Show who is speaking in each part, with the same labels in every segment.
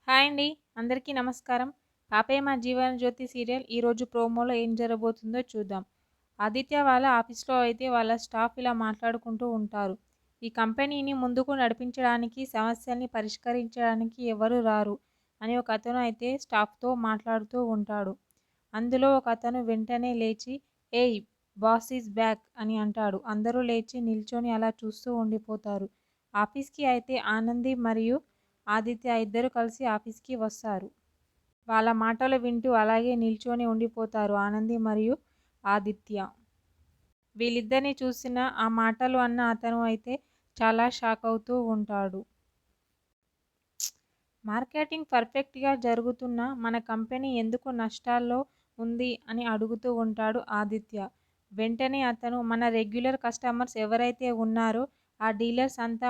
Speaker 1: Hi అండి. అందరికీ నమస్కారం. 'పాపయ్య మా జీవనజ్యోతి' సీరియల్ ఈరోజు ప్రోమోలో ఏం జరగబోతుందో చూద్దాం. ఆదిత్య వాళ్ళ ఆఫీస్‌లో అయితే వాళ్ళ స్టాఫ్ ఇలా మాట్లాడుకుంటూ ఉంటారు. ఈ కంపెనీని ముందుకు నడిపించడానికి, సమస్యల్ని పరిష్కరించడానికి ఎవరు రారు అని ఒకతను అయితే స్టాఫ్‌తో మాట్లాడుతూ ఉంటాడు. అందులో ఒకతను వెంటనే లేచి ఏయ్! బాస్ ఈజ్ బ్యాక్ అని అంటాడు. అందరూ లేచి నిల్చొని అలా చూస్తూ ఉండిపోతారు. ఆఫీస్‌కి అయితే ఆనంది మరియు ఆదిత్య ఇద్దరూ కలిసి ఆఫీస్‌కి వస్తారు. వాళ్ళ మాటలు వింటూ అలాగే నిల్చొని ఉండిపోతారు ఆనంది మరియు ఆదిత్య. వీళ్ళిద్దరిని చూసిన ఆ మాటలు అన్న అతను అయితే చాలా షాక్ అవుతూ ఉంటాడు. మార్కెటింగ్ పర్ఫెక్ట్‌గా జరుగుతున్నా మన కంపెనీ ఎందుకు నష్టాల్లో ఉంది అని అడుగుతూ ఉంటాడు ఆదిత్య. వెంటనే అతను మన రెగ్యులర్ కస్టమర్స్ ఎవరైతే ఉన్నారో ఆ డీలర్స్ అంతా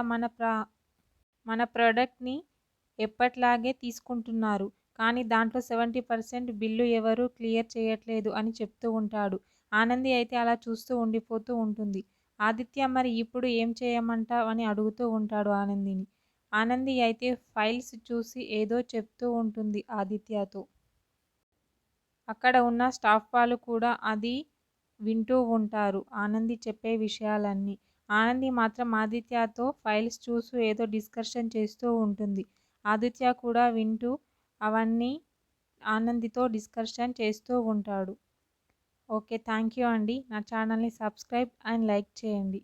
Speaker 1: మన ప్రొడక్ట్‌ని ఎప్పట్లాగే తీసుకుంటున్నారు. కానీ దాంట్లో 70% బిల్లు ఎవరూ క్లియర్ చేయట్లేదు అని చెప్తూ ఉంటాడు. ఆనంది అయితే అలా చూస్తూ ఉండిపోతూ ఉంటుంది. ఆదిత్య మరి ఇప్పుడు ఏం చేయమంటావ్ అని అడుగుతూ ఉంటాడు ఆనందిని. ఆనంది అయితే ఫైల్స్ చూసి ఏదో చెప్తూ ఉంటుంది ఆదిత్యతో. అక్కడ ఉన్న స్టాఫ్ వాళ్ళు కూడా అది వింటూ ఉంటారు ఆనంది చెప్పే విషయాలన్నీ. ఆనంది మాత్రం ఆదిత్యతో ఫైల్స్ చూస్తూ ఏదో డిస్కషన్ చేస్తూ ఉంటుంది. ఆదిత్య కూడా వింటూ అవన్నీ ఆనందితో డిస్కషన్ చేస్తూ ఉంటాడు. ఓకే. థ్యాంక్ యూ అండి. నా ఛానల్‌ని సబ్స్క్రైబ్ అండ్ లైక్ చేయండి.